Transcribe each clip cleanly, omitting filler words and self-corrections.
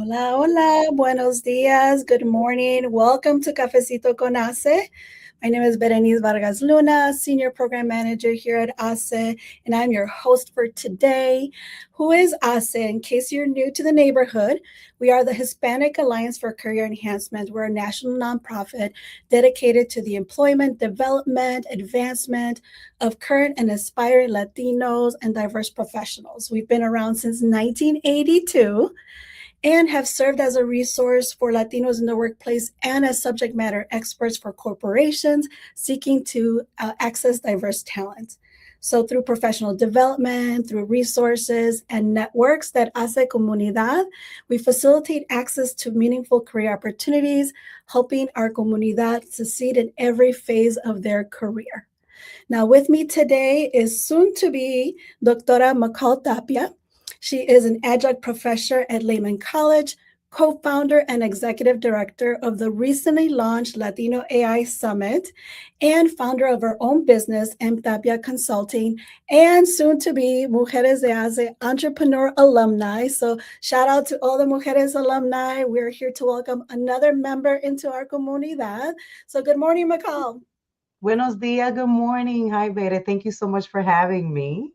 Hola, hola, buenos dias, good morning. Welcome to Cafecito con HACE. My name is Berenice Vargas Luna, Senior Program Manager here at HACE, and I'm your host for today. Who is HACE? In case you're new to the neighborhood, we are the Hispanic Alliance for Career Enhancement. We're a national nonprofit dedicated to the employment, development, advancement of current and aspiring Latinos and diverse professionals. We've been around since 1982 and have served as a resource for Latinos in the workplace and as subject matter experts for corporations seeking to access diverse talent. So through professional development, through resources and networks that hace comunidad, we facilitate access to meaningful career opportunities, helping our comunidad succeed in every phase of their career. Now with me today is soon to be Doctora Michal Tapia. She is an adjunct professor at Lehman College, co-founder and executive director of the recently launched Latino AI Summit, and founder of her own business, Tapia Consulting, and soon to be Mujeres de HACE entrepreneur alumni. So shout out to all the Mujeres alumni. We're here to welcome another member into our comunidad. So good morning, Michal. Buenos dias, good morning. Hi, Beta. Thank you so much for having me.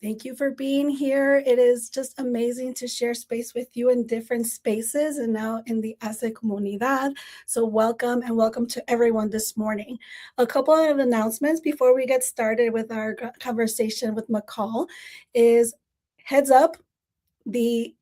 Thank you for being here. It is just amazing to share space with you in different spaces and now in the HACE Comunidad. So welcome and welcome to everyone this morning. A couple of announcements before we get started with our conversation with Michal is heads up, the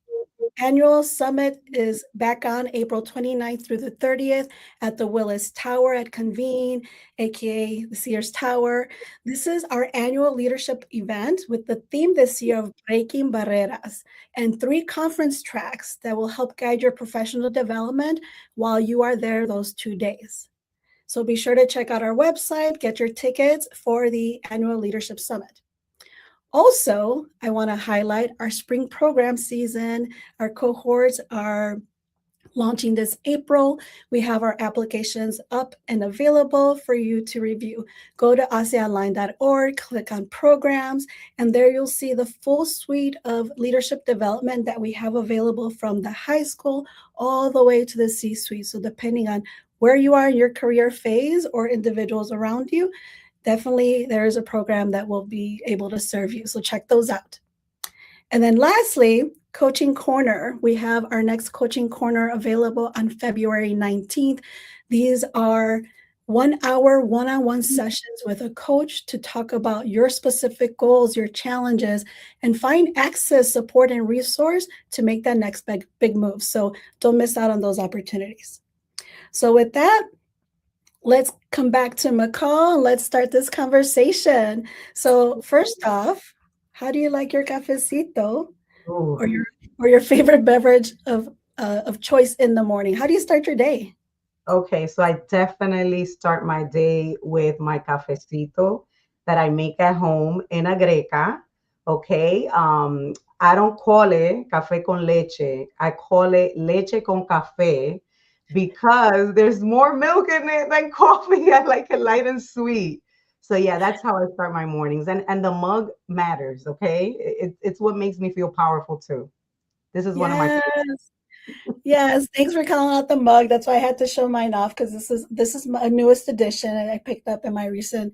annual summit is back on April 29th through the 30th at the Willis Tower at Convene, aka the Sears Tower. This is our annual leadership event with the theme this year of Breaking Barreras and 3 conference tracks that will help guide your professional development while you are there those 2 days. So be sure to check out our website, get your tickets for the annual leadership summit. Also, I want to highlight our spring program season. Our cohorts are launching this April. We have our applications up and available for you to review. Go to aseonline.org, click on programs, and there you'll see the full suite of leadership development that we have available from the high school all the way to the C-suite. So depending on where you are in your career phase or individuals around you, definitely there is a program that will be able to serve you. So check those out. And then lastly, Coaching Corner. We have our next Coaching Corner available on February 19th. These are 1-hour one-on-one sessions with a coach to talk about your specific goals, your challenges, and find access, support, and resource to make that next big move. So don't miss out on those opportunities. So with that, let's come back to Michal. Let's start this conversation. So first off, how do you like your cafecito Ooh. or your favorite beverage of choice in the morning? How do you start your day? Okay, so I definitely start my day with my cafecito that I make at home in a greca. Okay, I don't call it café con leche. I call it leche con café because there's more milk in it than coffee. I like it light and sweet. So yeah, that's how I start my mornings. And the mug matters, okay? It's what makes me feel powerful too. This is one of my Yes. Yes, thanks for calling out the mug. That's why I had to show mine off because this is my newest edition and I picked up in my recent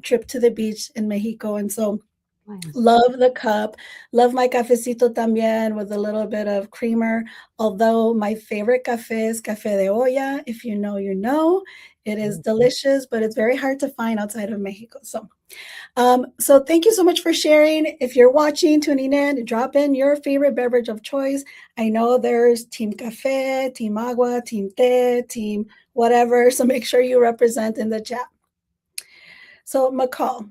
trip to the beach in Mexico. And so nice. love the cup. Love my cafecito también with a little bit of creamer. Although my favorite cafe is Café de Olla. If you know, you know. It is delicious, but it's very hard to find outside of Mexico. So thank you so much for sharing. If you're watching, tuning in, drop in your favorite beverage of choice. I know there's Team Cafe, Team Agua, Team Te, Team whatever. So make sure you represent in the chat. So Michal,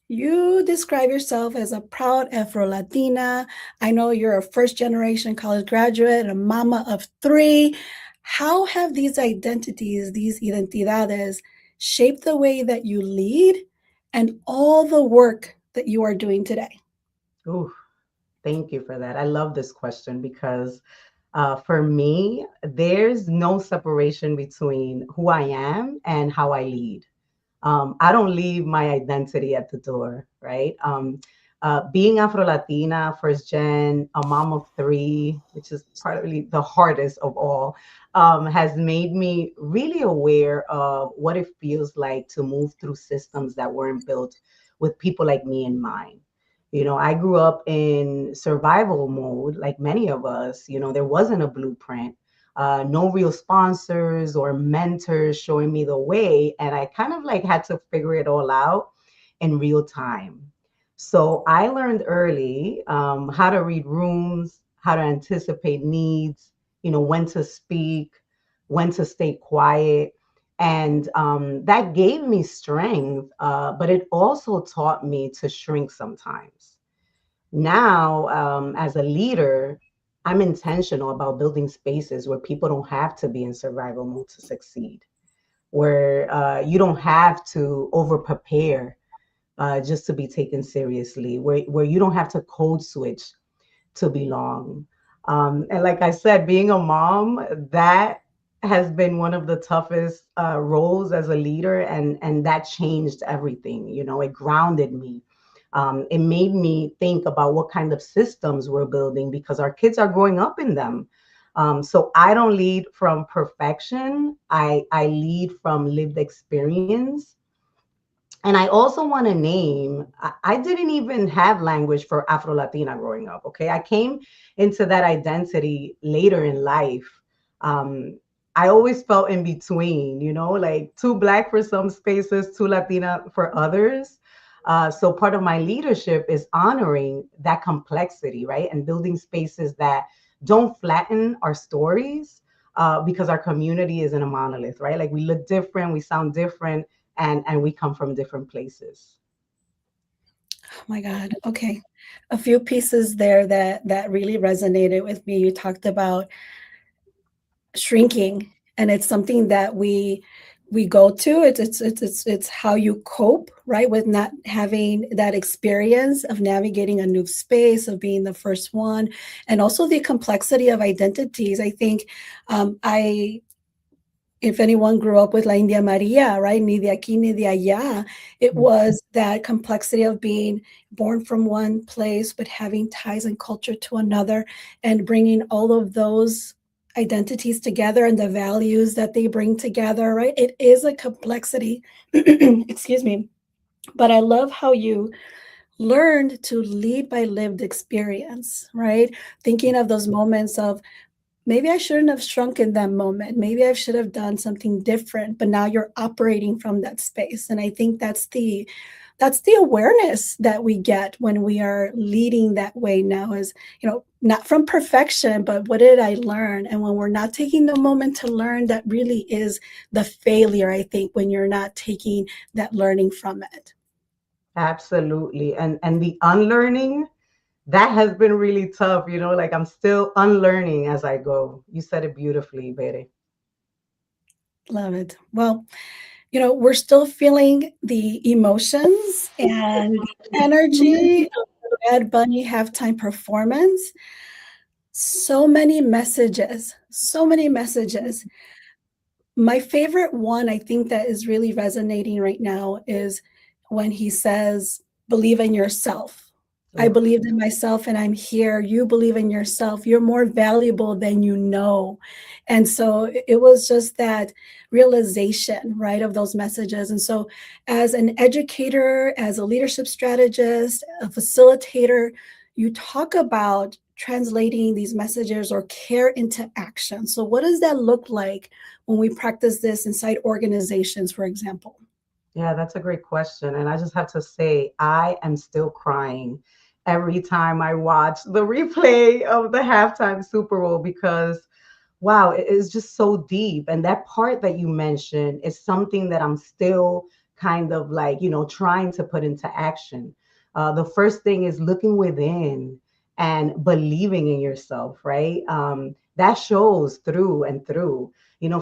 you describe yourself as a proud Afro-Latina. I know you're a first-generation college graduate, a mama of 3. How have these identities, these identidades, shaped the way that you lead and all the work that you are doing today? Ooh, thank you for that. I love this question because for me, there's no separation between who I am and how I lead. I don't leave my identity at the door, right? Being Afro-Latina, first gen, a mom of three, which is probably the hardest of all, has made me really aware of what it feels like to move through systems that weren't built with people like me in mind. I grew up in survival mode, like many of us. There wasn't a blueprint, no real sponsors or mentors showing me the way. And I kind of like had to figure it all out in real time. So I learned early how to read rooms, how to anticipate needs, when to speak, when to stay quiet. And that gave me strength, but it also taught me to shrink sometimes. Now, as a leader, I'm intentional about building spaces where people don't have to be in survival mode to succeed, where you don't have to over prepare just to be taken seriously, where you don't have to code switch to belong. And like I said, being a mom, that has been one of the toughest roles as a leader, and that changed everything. It grounded me. It made me think about what kind of systems we're building because our kids are growing up in them. So I don't lead from perfection. I lead from lived experience. And I also want to name, I didn't even have language for Afro Latina growing up. Okay. I came into that identity later in life. I always felt in between, like too Black for some spaces, too Latina for others. So part of my leadership is honoring that complexity, right? And building spaces that don't flatten our stories because our community isn't a monolith, right? Like we look different, we sound different, and we come from different places. Oh my God. Okay. A few pieces there that really resonated with me. You talked about shrinking, and it's something that we go to. It's how you cope, right, with not having that experience of navigating a new space, of being the first one, and also the complexity of identities. I think I if anyone grew up with La India Maria, right? Ni de aquí ni de allá. It was that complexity of being born from one place, but having ties and culture to another, and bringing all of those identities together and the values that they bring together, right? It is a complexity. Excuse me. But I love how you learned to lead by lived experience, right? Thinking of those moments of, maybe I shouldn't have shrunk in that moment. Maybe I should have done something different, but now you're operating from that space. And I think that's the awareness that we get when we are leading that way now is, not from perfection, but what did I learn? And when we're not taking the moment to learn, that really is the failure, I think, when you're not taking that learning from it. Absolutely. And the unlearning, that has been really tough, like I'm still unlearning as I go. You said it beautifully, Bere. Love it. Well, we're still feeling the emotions and the energy of the Bad Bunny halftime performance. So many messages, so many messages. My favorite one, I think, that is really resonating right now is when he says, believe in yourself. I Oof. believed in myself and I'm here. You believe in yourself. You're more valuable than you know. And so it was just that realization, right, of those messages. And so, as an educator, as a leadership strategist, a facilitator, you talk about translating these messages or care into action. So, what does that look like when we practice this inside organizations, for example? Yeah, that's a great question. And I just have to say, I am still crying every time I watch the replay of the halftime Super Bowl because, wow, it is just so deep. And that part that you mentioned is something that I'm still kind of like, trying to put into action. The first thing is looking within and believing in yourself, right? That shows through and through.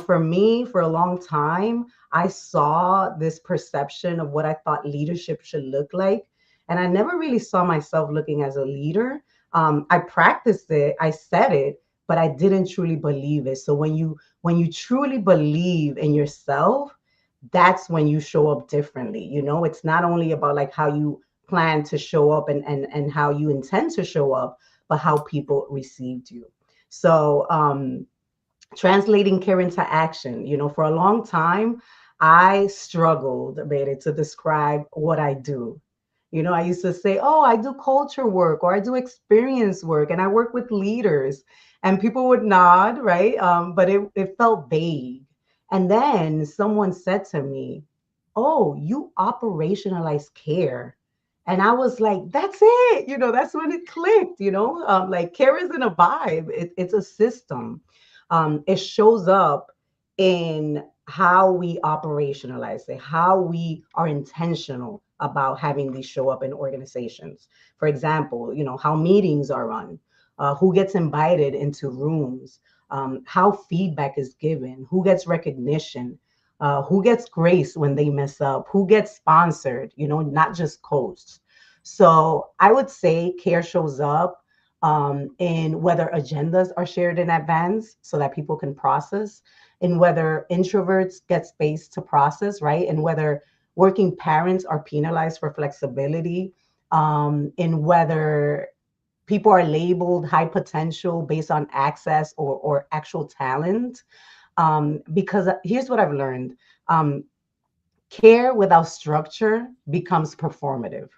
For me, for a long time, I saw this perception of what I thought leadership should look like. And I never really saw myself looking as a leader. I practiced it, I said it, but I didn't truly believe it. So when you truly believe in yourself, that's when you show up differently. It's not only about like how you plan to show up and how you intend to show up, but how people received you. So translating care into action. For a long time, I struggled, Beta, to describe what I do. I used to say, oh, I do culture work or I do experience work and I work with leaders. And people would nod, right? But it felt vague. And then someone said to me, oh, you operationalize care. And I was like, that's it. That's when it clicked, like care isn't a vibe, it's a system. It shows up in how we operationalize it, how we are intentional about having these show up in organizations. For example, how meetings are run, who gets invited into rooms, how feedback is given, who gets recognition, who gets grace when they mess up, who gets sponsored, not just coached. So I would say care shows up in whether agendas are shared in advance so that people can process, in whether introverts get space to process, right? And whether working parents are penalized for flexibility, in whether people are labeled high potential based on access or actual talent. Because here's what I've learned. Care without structure becomes performative.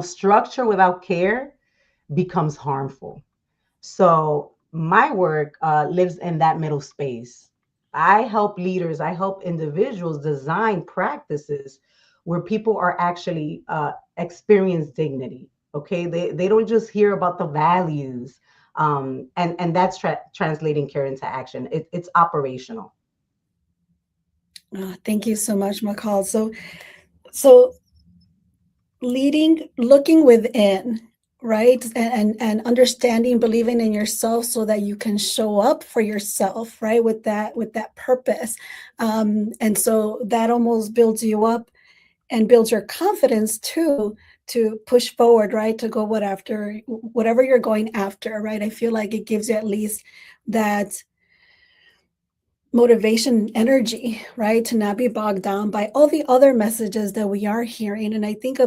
Structure without care becomes harmful. So my work lives in that middle space. I help leaders, I help individuals design practices where people are actually experience dignity. Okay, they don't just hear about the values, and that's translating care into action. It's operational. Thank you so much, Michal. So looking within, right, and understanding, believing in yourself, so that you can show up for yourself, right, with that purpose, and so that almost builds you up and builds your confidence too, to push forward, right, to go whatever you're going after, right. I feel like it gives you at least that motivation, energy, right, to not be bogged down by all the other messages that we are hearing. And I think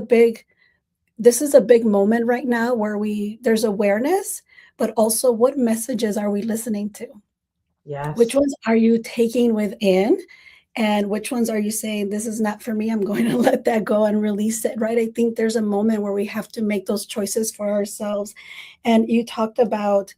this is a big moment right now where there's awareness, but also what messages are we listening to? Which Yes, ones are you taking within? And which ones are you saying, this is not for me, I'm going to let that go and release it, right? I think there's a moment where we have to make those choices for ourselves. And you talked about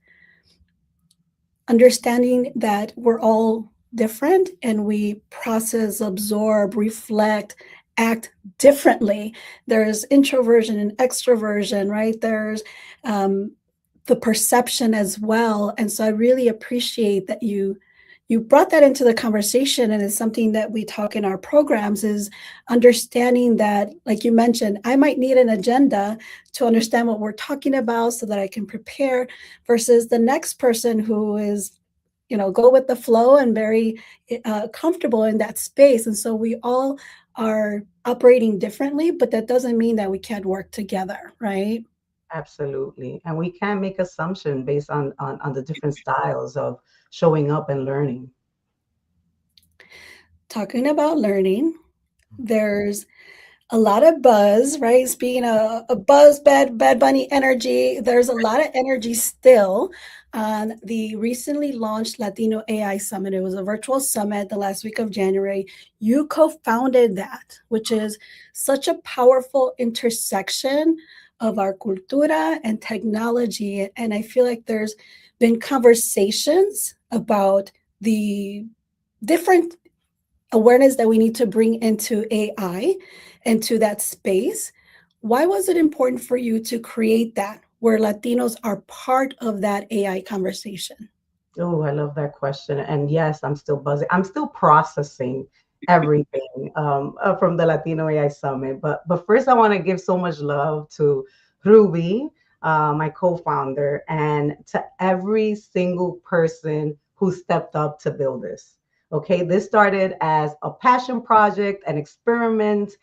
understanding that we're all different and we process, absorb, reflect, act differently. There's introversion and extroversion, right? There's the perception as well. And so I really appreciate that you brought that into the conversation, and it's something that we talk in our programs, is understanding that, like you mentioned, I might need an agenda to understand what we're talking about so that I can prepare, versus the next person who is, go with the flow and very comfortable in that space. And so we all are operating differently, but that doesn't mean that we can't work together, right? absolutely. And we can make assumption based on the different styles of showing up and learning. Talking about learning, there's a lot of buzz, right? Speaking of a buzz, bad bunny energy, there's a lot of energy still on the recently launched Latino AI Summit. It was a virtual summit the last week of January. You co-founded that, which is such a powerful intersection of our cultura and technology. And I feel like there's been conversations about the different awareness that we need to bring into AI, into that space. Why was it important for you to create that, where Latinos are part of that AI conversation? Oh, I love that question. And yes, I'm still buzzing. I'm still processing everything from the Latino AI Summit. But first, I want to give so much love to Ruby, my co-founder, and to every single person who stepped up to build this. Okay, this started as a passion project, an experiment,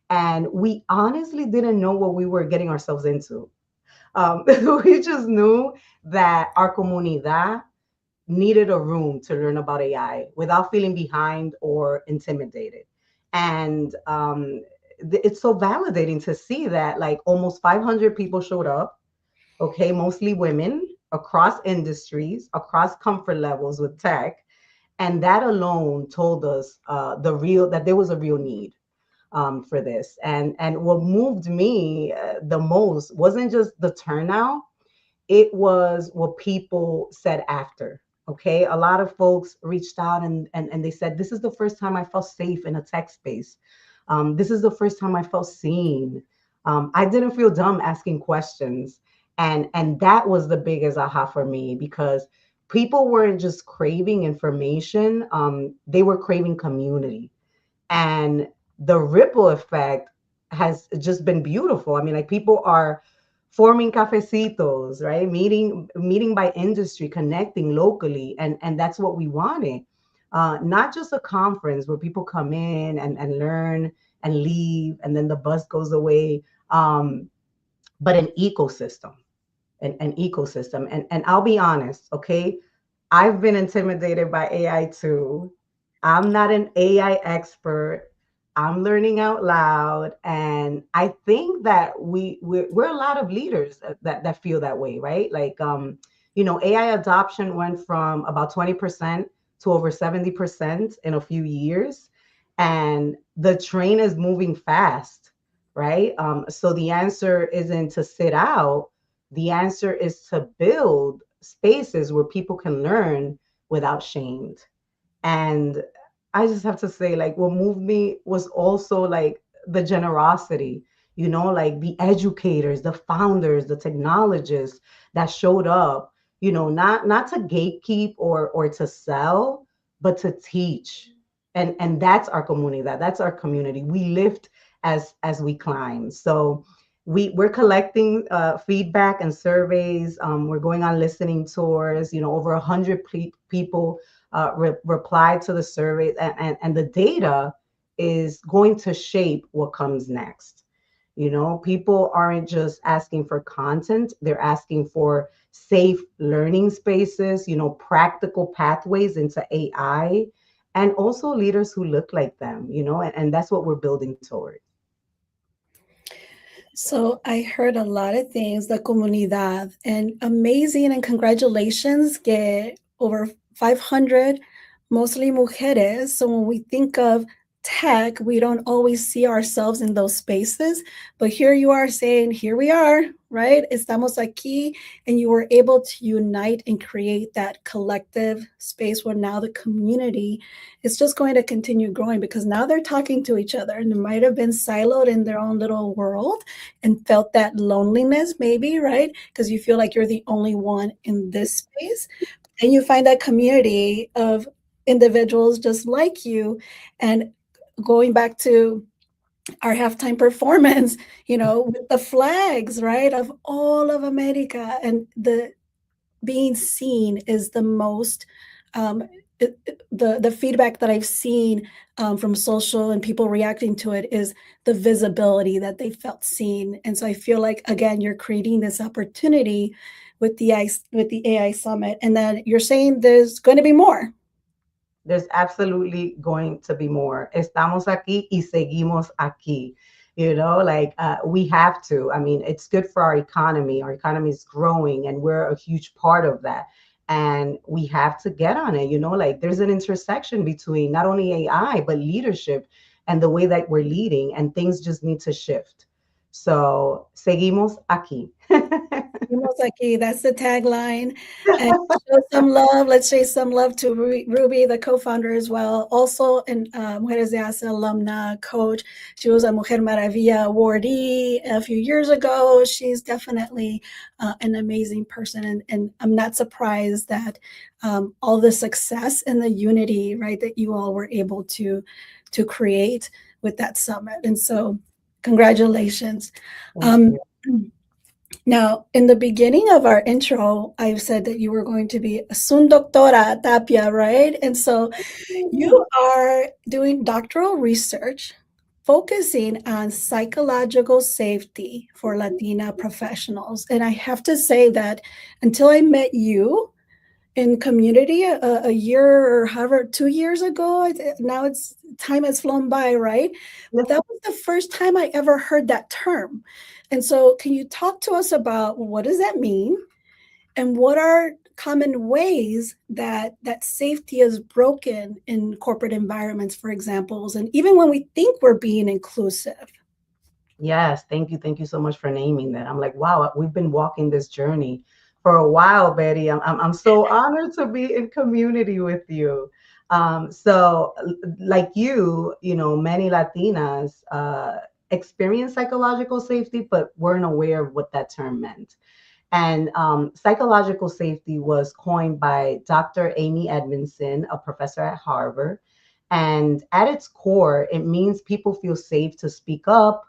and we honestly didn't know what we were getting ourselves into. We just knew that our comunidad needed a room to learn about AI without feeling behind or intimidated. And it's so validating to see that like almost 500 people showed up, okay, mostly women across industries, across comfort levels with tech. And that alone told us that there was a real need for this. And what moved me the most wasn't just the turnout, it was what people said after. Okay, a lot of folks reached out and they said, this is the first time I felt safe in a tech space. This is the first time I felt seen. I didn't feel dumb asking questions. And that was the biggest aha for me, because people weren't just craving information, they were craving community. And the ripple effect has just been beautiful. I mean, like, people are forming cafecitos, right? Meeting by industry, connecting locally, and that's what we wanted. Not just a conference where people come in and learn and leave, and then the bus goes away, but an ecosystem. And I'll be honest, okay? I've been intimidated by AI too. I'm not an AI expert. I'm learning out loud, and I think that we're a lot of leaders that feel that way, right? Like, AI adoption went from about 20% to over 70% in a few years, and the train is moving fast, right? So the answer isn't to sit out. The answer is to build spaces where people can learn without shame. And I just have to say, like, what moved me was also like the generosity, like the educators, the founders, the technologists that showed up, not to gatekeep or to sell, but to teach. And that's our community, that's our community. We lift as we climb. So we're collecting feedback and surveys. We're going on listening tours. Over 100 people reply to the survey, and the data is going to shape what comes next. People aren't just asking for content, they're asking for safe learning spaces, practical pathways into AI, and also leaders who look like them, and that's what we're building toward. So I heard a lot of things, the comunidad, and amazing, and congratulations, que over 500, mostly mujeres. So when we think of tech, we don't always see ourselves in those spaces, but here you are saying, here we are, right? Estamos aquí, and you were able to unite and create that collective space where now the community is just going to continue growing, because now they're talking to each other, and they might have been siloed in their own little world and felt that loneliness, maybe, right? Because you feel like you're the only one in this space. And you find that community of individuals just like you. And going back to our halftime performance, with the flags, right, of all of America, and the being seen is the most the feedback that I've seen from social and people reacting to it is the visibility that they felt seen. And so I feel like, again, you're creating this opportunity with the AI Summit, and then you're saying there's going to be more. There's absolutely going to be more. Estamos aquí y seguimos aquí. Like, we have to. I mean, it's good for our economy. Our economy is growing, and we're a huge part of that. And we have to get on it. Like, there's an intersection between not only AI, but leadership and the way that we're leading, and things just need to shift. So, seguimos aquí. Seguimos aquí. That's the tagline. And show some love. Let's show some love to Ruby, the co-founder as well. Also, and Mujeres de ACE alumna, coach. She was a Mujer Maravilla awardee a few years ago. She's definitely an amazing person. And I'm not surprised that all the success and the unity, right, that you all were able to create with that summit. And so congratulations. Now, in the beginning of our intro, I said that you were going to be a soon doctora, Tapia, right? And so you are doing doctoral research focusing on psychological safety for Latina professionals. And I have to say that until I met you, in community a year or however 2 years ago. Now it's time has flown by, right? That was the first time I ever heard that term. And so can you talk to us about what does that mean and what are common ways that safety is broken in corporate environments, for examples, and even when we think we're being inclusive? Yes, thank you. Thank you so much for naming that. I'm like, wow, we've been walking this journey for a while, Betty. I'm so honored to be in community with you. Like you know, many Latinas experience psychological safety, but weren't aware of what that term meant. And psychological safety was coined by Dr. Amy Edmondson, a professor at Harvard. And at its core, it means people feel safe to speak up,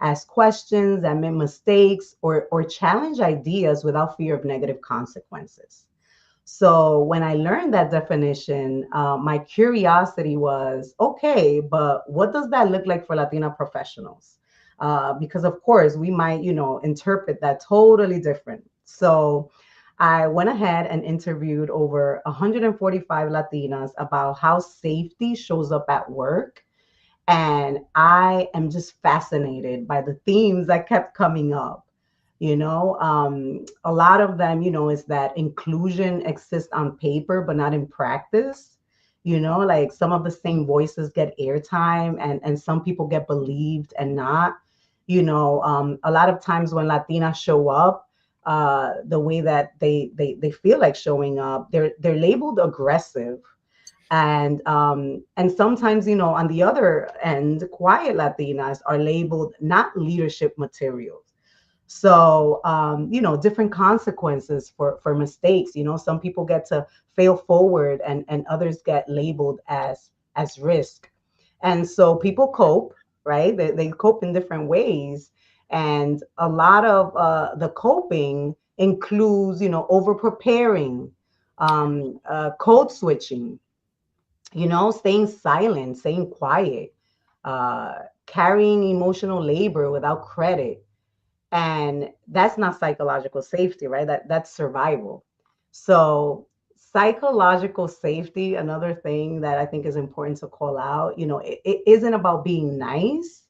ask questions, admit mistakes, or challenge ideas without fear of negative consequences. So when I learned that definition, my curiosity was, okay, but what does that look like for Latina professionals? Because of course we might, you know, interpret that totally different. So I went ahead and interviewed over 145 Latinas about how safety shows up at work, and I am just fascinated by the themes that kept coming up. You know, a lot of them, you know, is that inclusion exists on paper, but not in practice. You know, like some of the same voices get airtime, and some people get believed and not. You know, a lot of times when Latinas show up, the way that they feel like showing up, they're labeled aggressive, and sometimes, you know, on the other end, quiet Latinas are labeled not leadership materials. So you know, different consequences for mistakes. You know, some people get to fail forward, and others get labeled as risk. And so people cope, right? They cope in different ways, and a lot of the coping includes, you know, over preparing, code switching, you know, staying silent, staying quiet, carrying emotional labor without credit. And that's not psychological safety, right? That's survival. So psychological safety, another thing that I think is important to call out, you know, it isn't about being nice.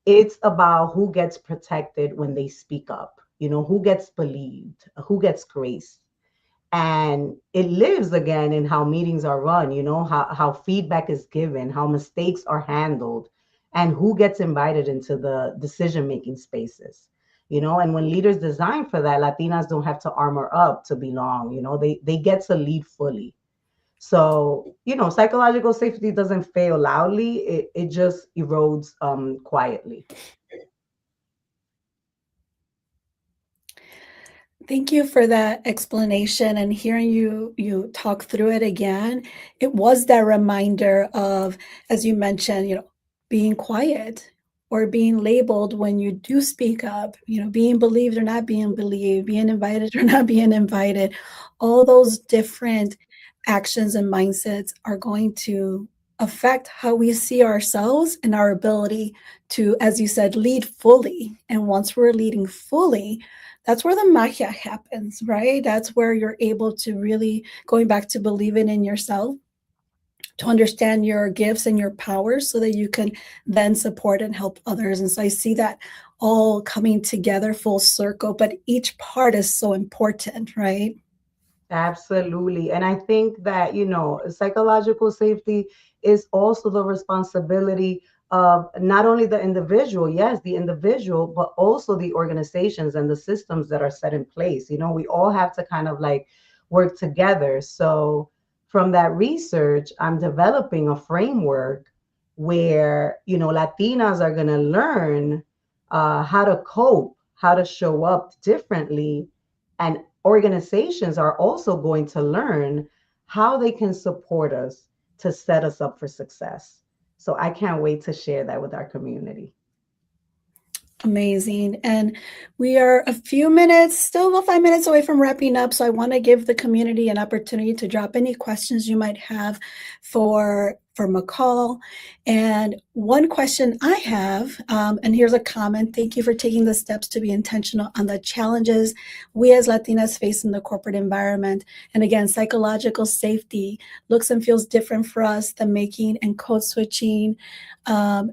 It's about who gets protected when they speak up, you know, who gets believed, who gets grace. And it lives again in how meetings are run, you know, how feedback is given, how mistakes are handled, and who gets invited into the decision making spaces. You know, and when leaders design for that, Latinas don't have to armor up to belong. You know, they get to lead fully. So, you know, psychological safety doesn't fail loudly, it just erodes quietly. Thank you for that explanation, and hearing you talk through it again. It was that reminder of, as you mentioned, being quiet or being labeled when you do speak up, being believed or not being believed, being invited or not being invited. All those different actions and mindsets are going to affect how we see ourselves and our ability to, as you said, lead fully. And once we're leading fully, that's where the magia happens, right? That's where you're able to really, going back to believing in yourself, to understand your gifts and your powers so that you can then support and help others. And so I see that all coming together full circle, but each part is so important, right? Absolutely. And I think that, you know, psychological safety is also the responsibility of not only the individual, yes, the individual, but also the organizations and the systems that are set in place. You know, we all have to kind of like work together. So from that research, I'm developing a framework where, you know, Latinas are going to learn how to cope, how to show up differently, and organizations are also going to learn how they can support us to set us up for success. So I can't wait to share that with our community. Amazing. And we are a few minutes, still about 5 minutes away from wrapping up. So I want to give the community an opportunity to drop any questions you might have for for Michal. And one question I have, and here's a comment: thank you for taking the steps to be intentional on the challenges we as Latinas face in the corporate environment. And again, psychological safety looks and feels different for us. The making and code switching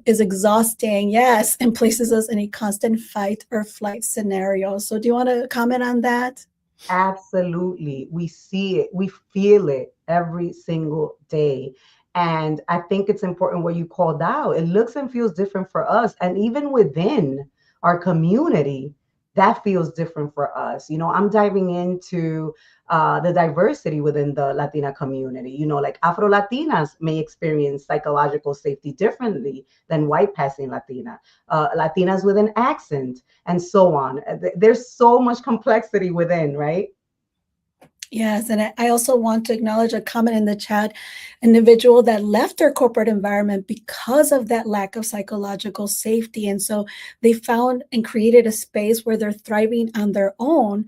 is exhausting, yes, and places us in a constant fight or flight scenario. So, do you want to comment on that? Absolutely. We see it, we feel it every single day. And I think it's important what you called out. It looks and feels different for us. And even within our community, that feels different for us. I'm diving into the diversity within the Latina community. Like Afro-Latinas may experience psychological safety differently than white passing Latina, Latinas with an accent, and so on. There's so much complexity within, right? Yes, and I also want to acknowledge a comment in the chat: individual that left their corporate environment because of that lack of psychological safety. And so they found and created a space where they're thriving on their own,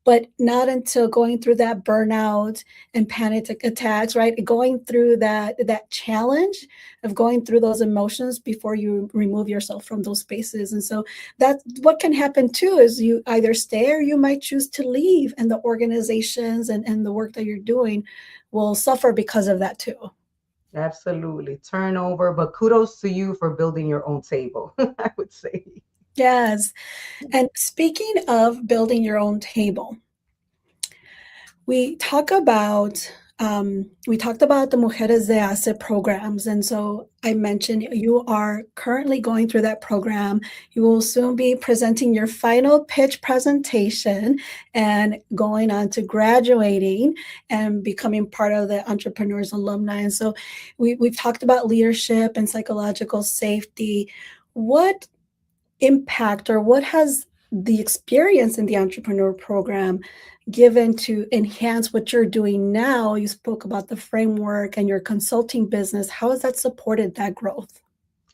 but not until going through that burnout and panic attacks, right? Going through that challenge of going through those emotions before you remove yourself from those spaces. And so that what can happen too is you either stay or you might choose to leave, and the organizations and the work that you're doing will suffer because of that too. Absolutely. Turnover, but kudos to you for building your own table, I would say. Yes. And speaking of building your own table, we talk about we talked about the Mujeres de HACE programs. And so I mentioned you are currently going through that program. You will soon be presenting your final pitch presentation and going on to graduating and becoming part of the Entrepreneurs Alumni. And so we've talked about leadership and psychological safety. What impact, or what has the experience in the entrepreneur program given to enhance what you're doing now? You spoke about the framework and your consulting business. How has that supported that growth?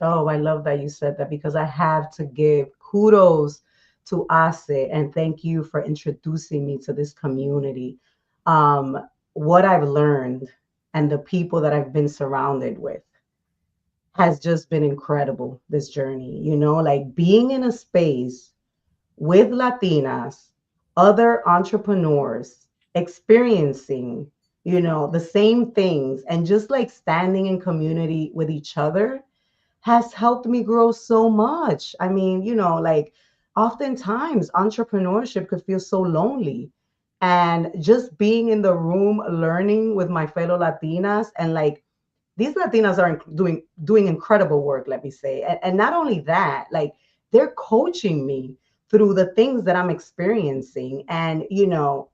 Oh, I love that you said that because I have to give kudos to ASE and thank you for introducing me to this community. Um, what I've learned and the people that I've been surrounded with has just been incredible this journey. Like being in a space with Latinas, other entrepreneurs experiencing, the same things and just like standing in community with each other has helped me grow so much. I mean, like oftentimes entrepreneurship could feel so lonely. And just being in the room learning with my fellow Latinas, and like these Latinas are doing incredible work, let me say. And not only that, like they're coaching me through the things that I'm experiencing. And,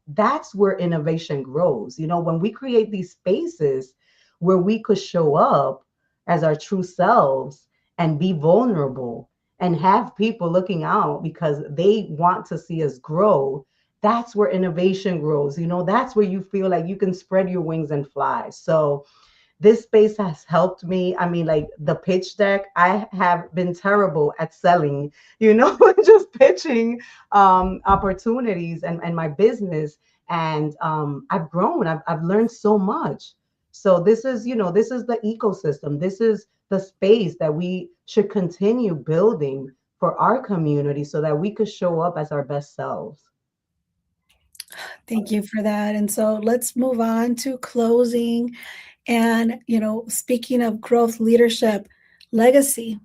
that's where innovation grows. When we create these spaces where we could show up as our true selves and be vulnerable and have people looking out because they want to see us grow, that's where innovation grows. That's where you feel like you can spread your wings and fly. So, this space has helped me. I mean, like the pitch deck, I have been terrible at selling, just pitching opportunities and my business. And I've grown, I've learned so much. So this is the ecosystem. This is the space that we should continue building for our community so that we could show up as our best selves. Thank you for that. And so let's move on to closing. And, speaking of growth, leadership, legacy,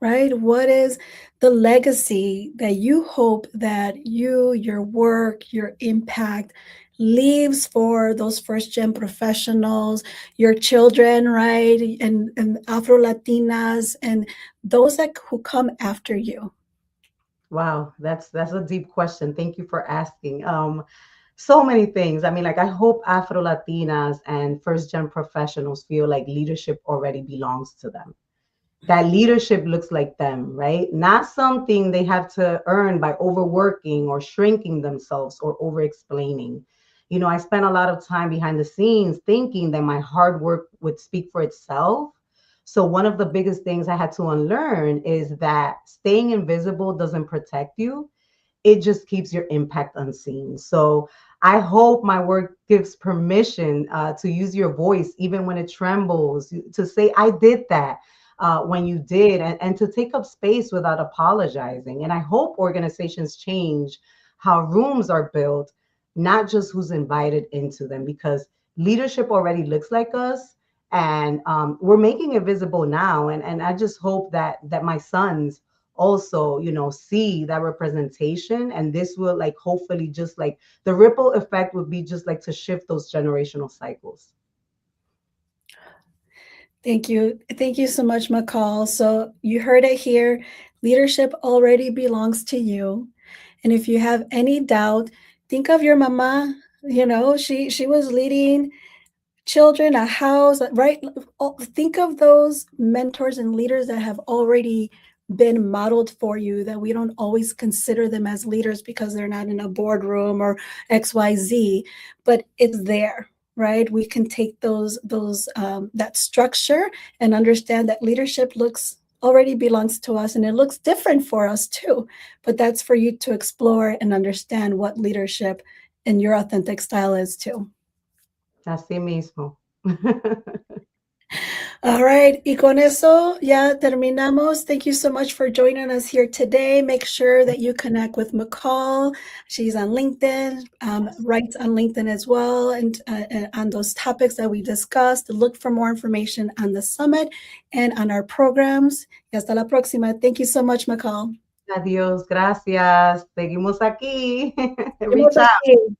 right? What is the legacy that you hope that you, your work, your impact leaves for those first gen professionals, your children, right? And Afro Latinas and those that who come after you? Wow, that's a deep question. Thank you for asking. So many things. I mean, like I hope Afro Latinas and first gen professionals feel like leadership already belongs to them. That leadership looks like them, right? Not something they have to earn by overworking or shrinking themselves or over explaining. I spent a lot of time behind the scenes thinking that my hard work would speak for itself. So, one of the biggest things I had to unlearn is that staying invisible doesn't protect you. it just keeps your impact unseen. So I hope my work gives permission to use your voice, even when it trembles, to say, I did that when you did, and to take up space without apologizing. And I hope organizations change how rooms are built, not just who's invited into them, because leadership already looks like us. And we're making it visible now. And I just hope that my sons also, see that representation, and this will, like, hopefully, just like the ripple effect would be just like to shift those generational cycles. Thank you. Thank you so much, McCall. So you heard it here. Leadership already belongs to you. And if you have any doubt, think of your mama. She was leading children, a house, right? Think of those mentors and leaders that have already been modeled for you, that we don't always consider them as leaders because they're not in a boardroom or XYZ, but it's there, right? We can take those that structure and understand that leadership looks already belongs to us, and it looks different for us too, but that's for you to explore and understand what leadership in your authentic style is too. Así mismo. All right, y con eso ya terminamos. Thank you so much for joining us here today. Make sure that you connect with McCall. She's on LinkedIn, writes on LinkedIn as well, and on those topics that we discussed. Look for more information on the summit and on our programs. Y hasta la próxima. Thank you so much, McCall. Adiós, gracias. Seguimos aquí. Seguimos Reach out. aquí.